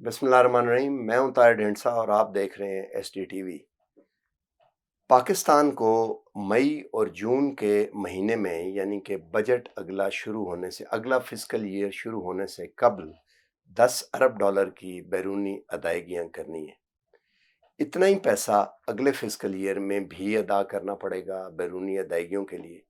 بسم اللہ الرحمن الرحیم، میں ہوں طاہر ڈھینڈسا اور آپ دیکھ رہے ہیں S T T V. Pakistan کو مئی اور جون کے مہینے میں یعنی کہ بجٹ اگلا فسکل ایئر شروع ہونے سے قبل 10 ارب ڈالر کی بیرونی ادائیگیاں کرنی ہیں۔ اتنا ہی پیسہ اگلے فسکل ایئر میں بھی ادا کرنا پڑے گا بیرونی ادائیگیوں کے لیے،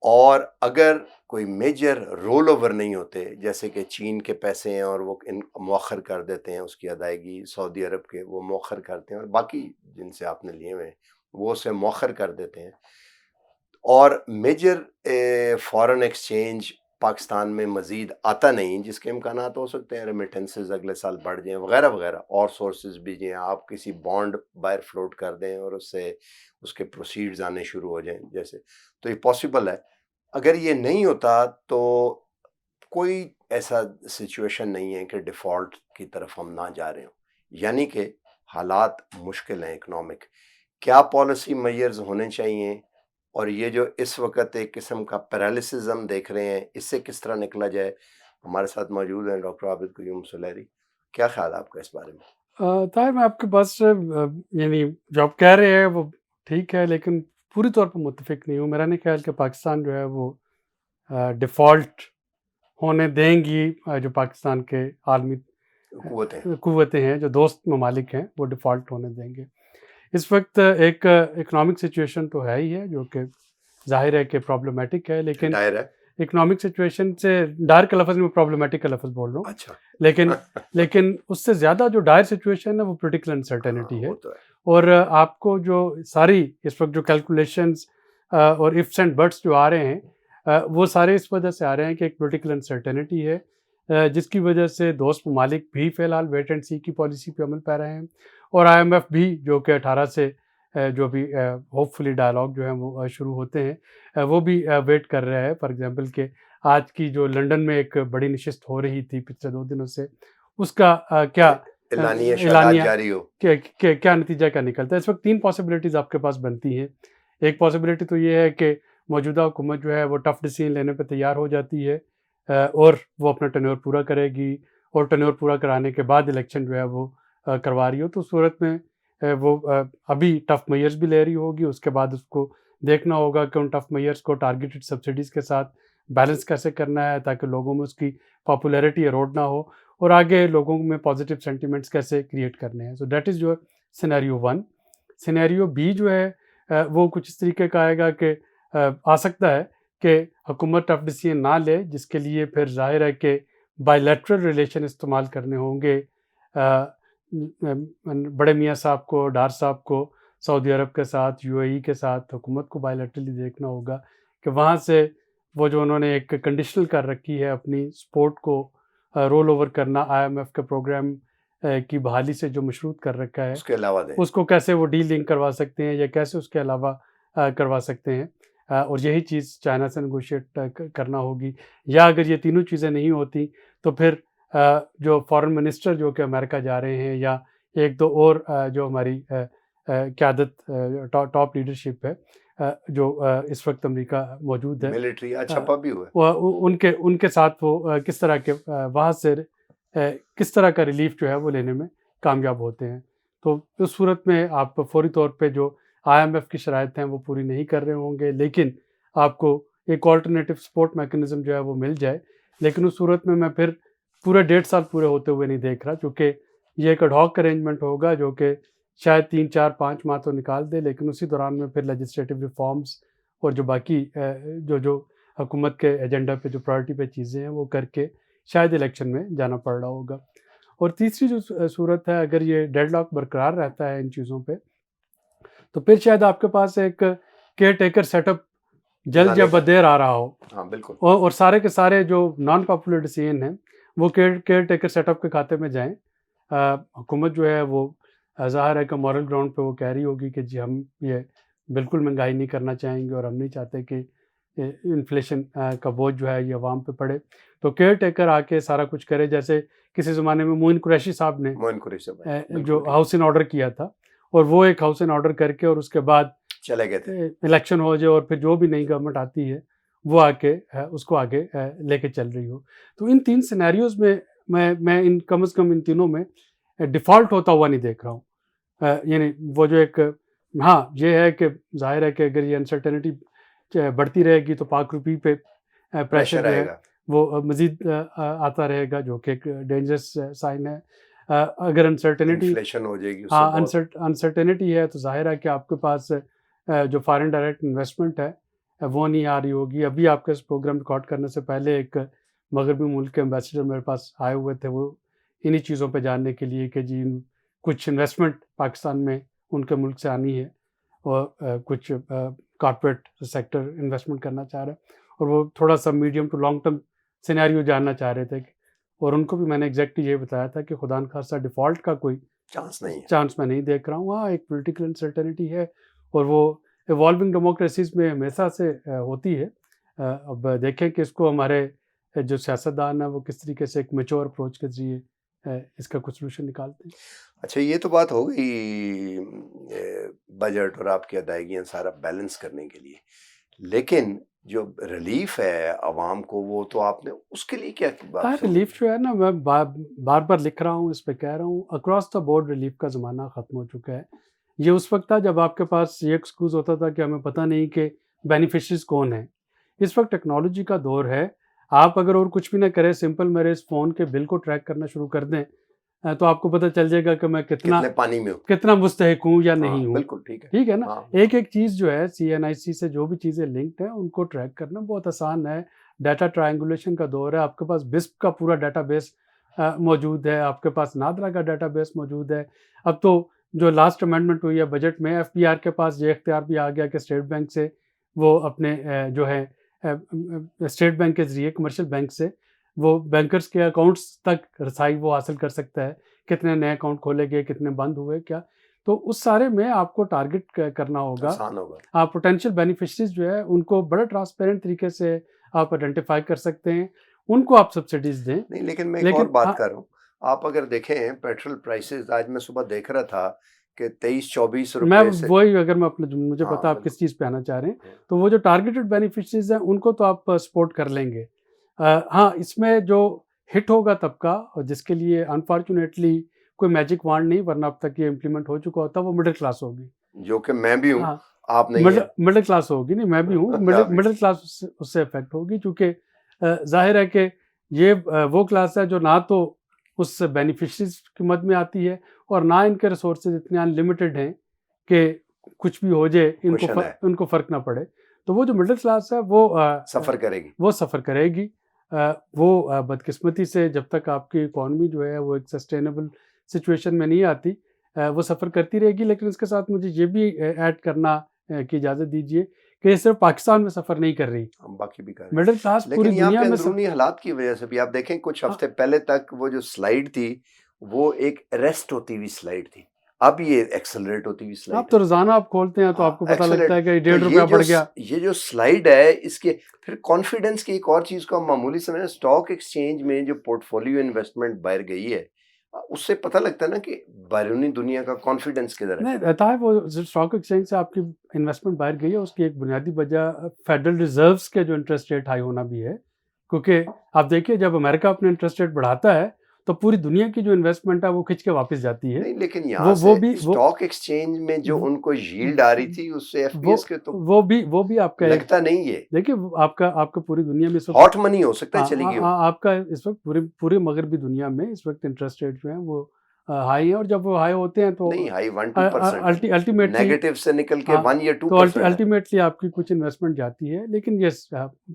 اور اگر کوئی میجر رول اوور نہیں ہوتے، جیسے کہ چین کے پیسے ہیں اور وہ مؤخر کر دیتے ہیں اس کی ادائیگی، سعودی عرب کے وہ مؤخر کرتے ہیں، اور باقی جن سے آپ نے لیے ہوئے ہیں وہ اسے مؤخر کر دیتے ہیں، اور میجر فارن ایکسچینج پاکستان میں مزید آتا نہیں، جس کے امکانات ہو سکتے ہیں ریمیٹنسز اگلے سال بڑھ جائیں وغیرہ وغیرہ، اور سورسز بھی جو ہیں آپ کسی بانڈ باہر فلوٹ کر دیں اور اس کے پروسیڈز آنے شروع ہو جائیں جیسے، تو یہ پاسبل ہے۔ اگر یہ نہیں ہوتا تو کوئی ایسا سچویشن نہیں ہے کہ ڈیفالٹ کی طرف ہم نہ جا رہے ہوں، یعنی کہ حالات مشکل ہیں اکنامک۔ کیا پالیسی میئرز ہونے چاہیے، اور یہ جو اس وقت ایک قسم کا پیرالسز ہم دیکھ رہے ہیں، اس سے کس طرح نکلا جائے؟ ہمارے ساتھ موجود ہیں ڈاکٹر عابد قیوم سلیری۔ کیا خیال ہے آپ کا اس بارے میں؟ طاہر، میں آپ کے پاس سے یعنی جو آپ کہہ رہے ہیں وہ ٹھیک ہے، لیکن پوری طور پر متفق نہیں ہوں۔ میرا نہیں خیال کہ پاکستان جو ہے وہ ڈیفالٹ ہونے دیں گی۔ جو پاکستان کے عالمی قوتیں ہیں، جو دوست ممالک ہیں، وہ ڈیفالٹ ہونے دیں گے۔ اس وقت ایک اکنامک سچویشن تو ہے ہی ہے جو کہ ظاہر ہے کہ پرابلمٹک ہے، لیکن اکنامک سچویشن سے ڈائر کا لفظ میں پرابلمٹک کا لفظ بول رہا ہوں، اچھا لیکن اس سے زیادہ جو ڈائر سچویشن ہے وہ پولیٹیکل انسرٹینٹی ہے، اور آپ کو جو ساری اس وقت جو کیلکولیشنز اور ifs اینڈ بٹس جو آ رہے ہیں، وہ سارے اس وجہ سے آ رہے ہیں کہ ایک پولیٹیکل انسرٹینٹی ہے، جس کی وجہ سے دوست ممالک بھی فی الحال ویٹ اینڈ سی کی پالیسی پہ عمل پہ رہے ہیں، اور IMF بھی جو کہ 18 سے جو بھی ہوپ فلی ڈائلاگ جو ہیں وہ شروع ہوتے ہیں، وہ بھی ویٹ کر رہے ہیں۔ فار ایگزامپل کہ آج کی جو لنڈن میں ایک بڑی نشست ہو رہی تھی پچھلے 2 دنوں سے، اس کا کیا اعلانیہ جاری ہو، کیا نتیجہ کیا نکلتا ہے۔ اس وقت 3 پاسبلٹیز آپ کے پاس بنتی ہیں۔ ایک پاسبلٹی تو یہ ہے کہ موجودہ حکومت جو ہے وہ ٹف ڈیسیژن لینے پہ تیار ہو جاتی ہے، اور وہ اپنا ٹینیور پورا کرے گی، اور ٹینیور پورا کرانے کے بعد الیکشن جو ہے وہ کروا رہی ہو، تو صورت میں وہ ابھی ٹف میئرز بھی لے رہی ہوگی۔ اس کے بعد اس کو دیکھنا ہوگا کہ ان ٹف میئرز کو ٹارگیٹڈ سبسڈیز کے ساتھ بیلنس کیسے کرنا ہے تاکہ لوگوں میں اس کی پاپولیرٹی ایروڈ نہ ہو، اور آگے لوگوں میں پازیٹیو سینٹیمنٹس کیسے کریٹ کرنے ہیں۔ سو دیٹ از جو سینیریو 1۔ سینیریو B جو ہے وہ کچھ اس طریقے کا آئے گا کہ آ سکتا ہے کہ حکومت ٹف ڈیسیژن نہ لے، جس کے لیے پھر ظاہر ہے کہ بائی لیٹرل ریلیشن استعمال کرنے ہوں گے۔ بڑے میاں صاحب کو، ڈار صاحب کو سعودی عرب کے ساتھ، UAE کے ساتھ حکومت کو بائی لیٹرلی دیکھنا ہوگا کہ وہاں سے وہ جو انہوں نے ایک کنڈیشنل کر رکھی ہے اپنی سپورٹ کو رول اوور کرنا، IMF کے پروگرام کی بحالی سے جو مشروط کر رکھا ہے، اس کے علاوہ اس کو کیسے وہ ڈی لنک کروا سکتے ہیں یا کیسے اس کے علاوہ کروا سکتے ہیں، اور یہی چیز چائنا سے نیگوشیٹ کرنا ہوگی۔ یا اگر یہ تینوں چیزیں نہیں ہوتی تو پھر جو فارن منسٹر جو کہ امریکہ جا رہے ہیں، یا 1-2 اور جو ہماری قیادت ٹاپ لیڈرشپ ہے جو اس وقت امریکہ موجود ہے، ملٹری چھپا بھی ہوا، ان کے ساتھ وہ کس طرح کے وہاں سے کس طرح کا ریلیف جو ہے وہ لینے میں کامیاب ہوتے ہیں۔ تو اس صورت میں آپ فوری طور پہ جو IMF کی شرائط ہیں وہ پوری نہیں کر رہے ہوں گے، لیکن آپ کو ایک آلٹرنیٹیو سپورٹ میکنزم جو ہے وہ مل جائے۔ لیکن اس صورت میں پھر پورے 1.5 سال پورے ہوتے ہوئے نہیں دیکھ رہا، کیونکہ یہ ایک اڈ-ہاک ارینجمنٹ ہوگا جو کہ شاید 3-4-5 ماہ تو نکال دے، لیکن اسی دوران میں پھر لیجسلیٹو ریفارمز اور جو باقی جو حکومت کے ایجنڈا پہ جو پرائورٹی پہ چیزیں ہیں وہ کر کے شاید الیکشن میں جانا پڑ رہا ہوگا۔ اور تیسری جو صورت ہے، اگر یہ ڈیڈ لاک برقرار رہتا ہے ان چیزوں پہ، تو پھر شاید آپ کے پاس ایک کیئر ٹیکر سیٹ اپ جلد یا بدیر آ رہا ہو، بالکل، اور سارے کے سارے جو نان پاپولر ڈیسیژن ہیں وہ کیئر ٹیکر سیٹ اپ کے کھاتے میں جائیں۔ حکومت جو ہے وہ ظاہر ہے کہ مورل گراؤنڈ پہ وہ کہہ رہی ہوگی کہ جی ہم یہ بالکل مہنگائی نہیں کرنا چاہیں گے، اور ہم نہیں چاہتے کہ انفلیشن کا بوجھ جو ہے یہ عوام پہ پڑے، تو کیئر ٹیکر آ کے سارا کچھ کرے، جیسے کسی زمانے میں معین قریشی صاحب نے جو ہاؤس ان آرڈر کیا تھا، اور وہ ایک ہاؤس ان آرڈر کر کے اور اس کے بعد چلے گئے تھے، الیکشن ہو جائے اور پھر جو بھی نئی گورنمنٹ آتی ہے وہ آ کے اس کو آگے لے کے چل رہی ہو۔ تو ان 3 سینیریوز میں میں ان کم از کم ان تینوں میں ڈیفالٹ ہوتا ہوا نہیں دیکھ رہا ہوں. یعنی وہ جو ایک ہاں یہ ہے کہ ظاہر ہے کہ اگر یہ انسرٹنٹی بڑھتی رہے گی تو پاک روپی پہ پریشر جو ہے وہ مزید آتا رہے گا، جو کہ ایک ڈینجرس سائن ہے. اگر انسرٹنٹی انفلیشن ہو جائے گی، ہاں انسرٹنٹی ہے تو ظاہر ہے کہ آپ کے پاس جو فارن ڈائریکٹ انویسٹمنٹ ہے وہ نہیں آ رہی ہوگی. ابھی آپ کا اس پروگرام ریکارڈ کرنے سے پہلے ایک مغربی ملک کے امبیسڈر میرے پاس آئے ہوئے تھے، وہ انہی چیزوں پہ جاننے کے لیے کہ جی کچھ انویسٹمنٹ پاکستان میں ان کے ملک سے آنی ہے اور کچھ کارپوریٹ سیکٹر انویسٹمنٹ کرنا چاہ رہے ہیں، اور وہ تھوڑا سا medium to long term scenario جاننا چاہ رہے تھے. اور ان کو بھی میں نے ایگزیکٹلی یہ بتایا تھا کہ خدا نخواستہ ڈیفالٹ کا کوئی چانس میں نہیں دیکھ رہا ہوں. ہاں ایک پولیٹیکل انسرٹنٹی ہے اور وہ ایوالونگ ڈیموکریسیز میں ہمیشہ سے ہوتی ہے. اب دیکھیں کہ اس کو ہمارے جو سیاستدان ہیں وہ کس طریقے سے ایک میچور اپروچ کے ذریعے اس کا کچھ سلوشن نکالتے ہیں. اچھا یہ تو بات ہو گئی بجٹ اور آپ کی ادائیگیاں سارا بیلنس کرنے کے لیے، لیکن جو ریلیف ہے عوام کو وہ تو آپ نے اس کے لیے کیا بات؟ ریلیف جو ہے نا، میں بار بار لکھ رہا ہوں، اس پہ کہہ رہا ہوں، اکراس دا بورڈ ریلیف کا زمانہ ختم ہو چکا ہے. یہ اس وقت تھا جب آپ کے پاس یہ ایکسکیوز ہوتا تھا کہ ہمیں پتہ نہیں کہ بینیفیشریز کون ہیں. اس وقت ٹیکنالوجی کا دور ہے. آپ اگر اور کچھ بھی نہ کریں، سمپل میرے اس فون کے بل کو ٹریک کرنا شروع کر دیں تو آپ کو پتہ چل جائے گا کہ میں کتنا مستحق ہوں یا نہیں ہوں. بالکل ٹھیک ہے نا. ایک چیز جو ہے CNIC سے جو بھی چیزیں لنکڈ ہیں ان کو ٹریک کرنا بہت آسان ہے. ڈیٹا ٹرائنگولیشن کا دور ہے. آپ کے پاس بسپ کا پورا ڈیٹا بیس موجود ہے، آپ کے پاس نادرا کا ڈیٹا بیس موجود ہے. اب تو جو لاسٹ امینڈمنٹ ہوئی ہے بجٹ میں، FBR کے پاس یہ اختیار بھی آ گیا کہ اسٹیٹ بینک سے وہ اپنے جو ہے اسٹیٹ بینک کے ذریعے کمرشل بینک سے وہ بینکرز کے اکاؤنٹس تک رسائی وہ حاصل کر سکتا ہے، کتنے نئے اکاؤنٹ کھولے گئے، کتنے بند ہوئے کیا. تو اس سارے میں آپ کو ٹارگٹ کرنا ہوگا. آپ پوٹینشیل بینیفیشریز جو ہے ان کو بڑے ٹرانسپیرنٹ طریقے سے آپ آئیڈینٹیفائی کر سکتے ہیں، ان کو آپ سبسڈیز دیں. نہیں لیکن میں ایک اور بات کر رہا ہوں. آپ اگر دیکھیں پیٹرول پرائسز، آج میں صبح دیکھ رہا تھا کہ 23-24 روپے میں وہی اگر میں اپنے مجھے پتا آپ کس چیز پہ آنا چاہ رہے ہیں، تو وہ جو ٹارگیٹڈ بینیفیشریز ہیں ان کو تو آپ سپورٹ کر لیں گے. ہاں اس میں جو ہٹ ہوگا طبقہ، اور جس کے لیے انفارچونیٹلی کوئی میجک وانڈ نہیں، ورنہ اب تک یہ امپلیمنٹ ہو چکا ہوتا، وہ مڈل کلاس ہوگی، جو کہ میں بھی ہوں. آپ نہیں مڈل کلاس ہوگی. نہیں میں بھی ہوں. مڈل کلاس اس سے افیکٹ ہوگی، چونکہ ظاہر ہے کہ یہ وہ کلاس ہے جو نہ تو اس بینیفیشریز کی مد میں آتی ہے اور نہ ان کے ریسورسز اتنے ان لمیٹڈ ہیں کہ کچھ بھی ہو جائے ان کو فرق نہ پڑے. تو وہ جو مڈل کلاس ہے وہ سفر کرے گی. وہ بدقسمتی سے جب تک آپ کی اکانومی جو ہے وہ ایک سسٹینیبل سچویشن میں نہیں آتی وہ سفر کرتی رہے گی. لیکن اس کے ساتھ مجھے یہ بھی ایڈ کرنا کی اجازت دیجیے کہ یہ صرف پاکستان میں سفر نہیں کر رہی، باقی بھی کر رہی. مڈل کلاس پوری دنیا میں اندرونی حالات کی وجہ سے بھی آپ دیکھیں کچھ ہفتے پہلے تک وہ جو سلائیڈ تھی وہ ایک ریسٹ ہوتی ہوئی سلائیڈ تھی، اب یہ ایکسلریٹ ہوتی ہوئی سلائیڈ. اب تو روزانہ آپ کھولتے ہیں تو آپ کو پتہ لگتا ہے کہ 1.5 روپیہ بڑھ گیا. یہ جو سلائیڈ ہے اس کے پھر کانفیڈنس کی ایک اور چیز کو ہم معمولی سمجھیں، اسٹاک ایکسچینج میں جو پورٹ فولیو انویسٹمنٹ باہر گئی ہے اس سے پتہ لگتا ہے نا کہ بیرونی دنیا کا کانفیڈنس کدھر ہے. نہیں رہتا ہے وہ اسٹاک ایکسچینج سے آپ کی انویسٹمنٹ باہر گئی ہے، اس کی ایک بنیادی وجہ فیڈرل ریزروز کے جو انٹرسٹ ریٹ ہائی ہونا بھی ہے. کیونکہ آپ دیکھیے جب امریکہ اپنے انٹرسٹ ریٹ بڑھاتا ہے تو پوری دنیا کی جو انویسٹمنٹ ہے وہ کھنچ کے واپس جاتی ہے. نہیں لیکن یہاں سے اسٹاک ایکسچینج میں جو ان کو ییلڈ آ رہی تھی اس سے FPS کے تو وہ بھی آپ کا لگتا نہیں ہے. دیکھیے آپ کا پوری دنیا میں ہاٹ منی ہو سکتا ہے چلی گئی آپ کا اس وقت پورے مغربی دنیا میں اس وقت انٹرسٹ ریٹ جو ہیں وہ ہائی ہیں، اور جب وہ ہائی ہوتے ہیں تو نیگیٹو سے نکل کے 1 یا 2% الٹیمیٹلی آپ کی کچھ انویسٹمنٹ جاتی ہے. لیکن یہ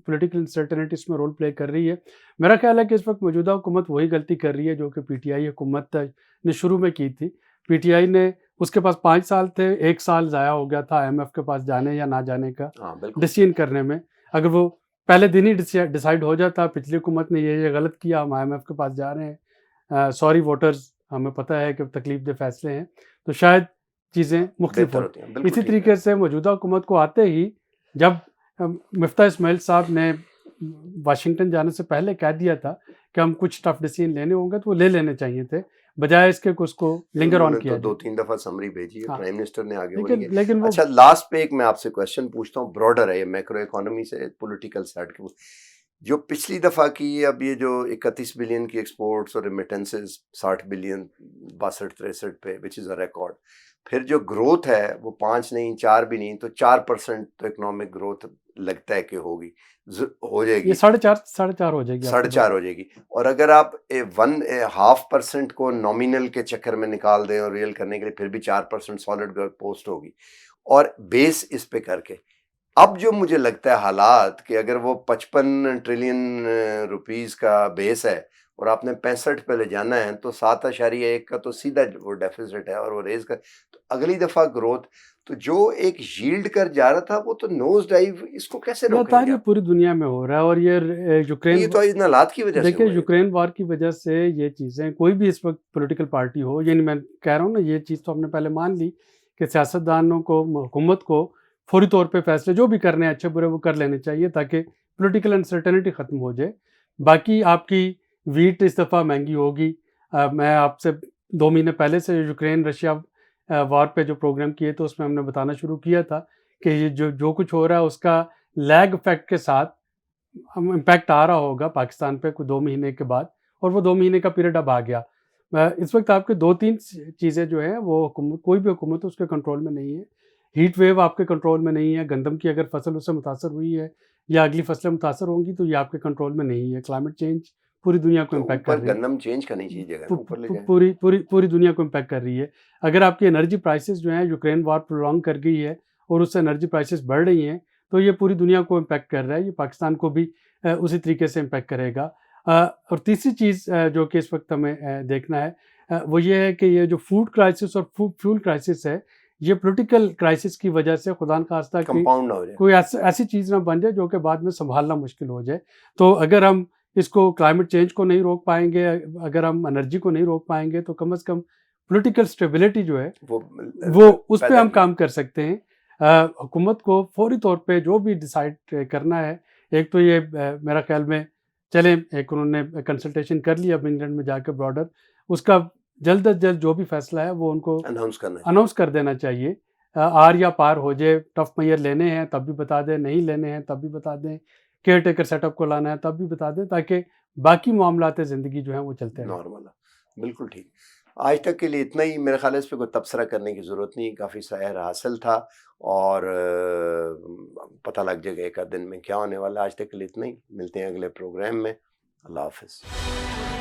پولیٹیکل انسرٹنٹی اس میں رول پلے کر رہی ہے. میرا خیال ہے کہ اس وقت موجودہ حکومت وہی غلطی کر رہی ہے جو کہ PTI حکومت نے شروع میں کی تھی. PTI نے اس کے پاس 5 سال تھے، 1 سال ضائع ہو گیا تھا IMF کے پاس جانے یا نہ جانے کا ڈیسیژن کرنے میں. اگر وہ پہلے دن ہی ڈیسائیڈ ہو جاتا پچھلی حکومت نے یہ غلط کیا، ہم IMF کے پاس جا رہے ہیں، سوری ووٹرز، ہمیں پتہ ہے کہ تکلیف دہ فیصلے ہیں، تو شاید چیزیں مختلف ہوتی ہیں. اسی طریقے سے موجودہ حکومت کو آتے ہی جب مفتاح اسماعیل صاحب نے واشنگٹن جانے سے پہلے کہہ دیا تھا کہ ہم کچھ ٹف ڈیسیژن لینے ہوں گے تو وہ لے لینے چاہیے تھے، بجائے اس کے اس کو لنگر آن کیا. 2-3 دفعہ سمری بھیجی ہے پرائم منسٹر نے آگے. لیکن اچھا لاسٹ پہ ایک میں آپ سے کویسچن پوچھتا ہوں، براڈر ہے یہ، میکرو اکانومی سے پولیٹیکل سائڈ کے. جو پچھلی دفعہ کی اب یہ جو 31 بلین کی ایکسپورٹس اور ریمیٹنسز 60 بلین 62-63 پہ وچ از اے ریکارڈ. پھر جو گروتھ ہے وہ 5 نہیں 4 بھی نہیں تو 4% تو اکنامک گروتھ لگتا ہے کہ ہوگی, ہو جائے گی, یہ 4.5 ہو جائے گی. 4.5 ہو جائے گی. اور اگر آپ 1.5% کو نامینل کے چکر میں نکال دیں اور ریئل کرنے کے لیے پھر بھی 4% سالڈ گروتھ پوسٹ ہوگی, اور بیس اس پہ کر کے اب جو مجھے لگتا ہے حالات کہ اگر وہ 55 ٹریلین روپیز کا بیس ہے اور آپ نے 65 پہ لے جانا ہے تو 7.1 کا تو سیدھا وہ ڈیفیسٹ ہے اور وہ ریز کر, تو اگلی دفعہ گروتھ تو جو ایک ییلڈ کر جا رہا تھا وہ تو نوز ڈائیو, اس کو کیسے روکیں گے یہ آپ؟ پوری دنیا میں ہو رہا ہے. اور یہ یوکرین, یہ تو ان حالات کی وجہ سے دیکھیں ہوا ہے. یوکرین وار کی وجہ سے یہ چیزیں, کوئی بھی اس وقت پولیٹیکل پارٹی ہو, یعنی میں کہہ رہا ہوں نا یہ چیز تو ہم نے پہلے مان لی کہ سیاستدانوں کو, حکومت کو فوری طور پہ فیصلے جو بھی کرنے ہیں اچھے برے وہ کر لینے چاہیے تاکہ پولیٹیکل انسرٹنٹی ختم ہو جائے. باقی آپ کی ویٹ اس دفعہ مہنگی ہوگی. میں آپ سے 2 مہینے پہلے سے یوکرین رشیا وار پہ جو پروگرام کیے تو اس میں ہم نے بتانا شروع کیا تھا کہ یہ جو کچھ ہو رہا ہے اس کا لیگ افیکٹ کے ساتھ امپیکٹ آ رہا ہوگا پاکستان پہ کوئی 2 مہینے کے بعد, اور وہ 2 مہینے کا پیریڈ اب آ گیا. اس وقت آپ کے 2-3 چیزیں جو ہیں وہ حکومت, کوئی بھی حکومت اس کے کنٹرول میں نہیں ہے. ہیٹ ویو آپ کے کنٹرول میں نہیں ہے, گندم کی اگر فصل اس سے متاثر ہوئی ہے یا اگلی فصلیں متاثر ہوں گی تو یہ آپ کے کنٹرول میں نہیں ہے. کلائمیٹ چینج پوری دنیا کو امپیکٹ کر رہی ہے, گندم چینج کرنی چاہیے جگہ اوپر لے جائیں. پوری دنیا کو امپیکٹ کر رہی ہے. اگر آپ کی انرجی پرائسز جو ہیں یوکرین وار پرولونگ کر گئی ہے اور اس سے انرجی پرائسز بڑھ رہی ہیں تو یہ پوری دنیا کو امپیکٹ کر رہا ہے, یہ پاکستان کو بھی اسی طریقے سے امپیکٹ کرے گا. اور تیسری چیز جو کہ اس وقت ہمیں دیکھنا ہے وہ یہ ہے کہ یہ جو فوڈ کرائسس اور فیول کرائسس ہے یہ پولیٹیکل کرائسس کی وجہ سے خدا نخواستہ کمپاؤنڈ نہ ہو جائے. کوئی ایسی چیز نہ بن جائے جو کہ بعد میں سنبھالنا مشکل ہو جائے. تو اگر ہم اس کو کلائمیٹ چینج کو نہیں روک پائیں گے, اگر ہم انرجی کو نہیں روک پائیں گے تو کم از کم پولیٹیکل اسٹیبلٹی جو ہے وہ اس پہ ہم کام کر سکتے ہیں. حکومت کو فوری طور پہ جو بھی ڈیسائیڈ کرنا ہے, ایک تو یہ میرا خیال میں چلیں ایک انہوں نے کنسلٹیشن کر لیا اب انگلینڈ میں جا کے براڈر, اس کا جلد از جلد جو بھی فیصلہ ہے وہ ان کو اناؤنس کر دینا چاہیے. آر یا پار ہو جائے, ٹف میئر لینے ہیں تب بھی بتا دیں, نہیں لینے ہیں تب بھی بتا دیں, کیئر ٹیکر سیٹ اپ کو لانا ہے تب بھی بتا دیں تاکہ باقی معاملات زندگی جو ہیں وہ چلتے ہیں. نارمل ہے, بالکل ٹھیک. آج تک کے لیے اتنا ہی. میرے خیال ہے اس پہ کوئی تبصرہ کرنے کی ضرورت نہیں, کافی سحر حاصل تھا اور پتہ لگ جائے گا ایک آدھ دن میں کیا ہونے والا ہے. آج تک کے لیے اتنا ہی, ملتے ہیں اگلے پروگرام میں. اللہ حافظ.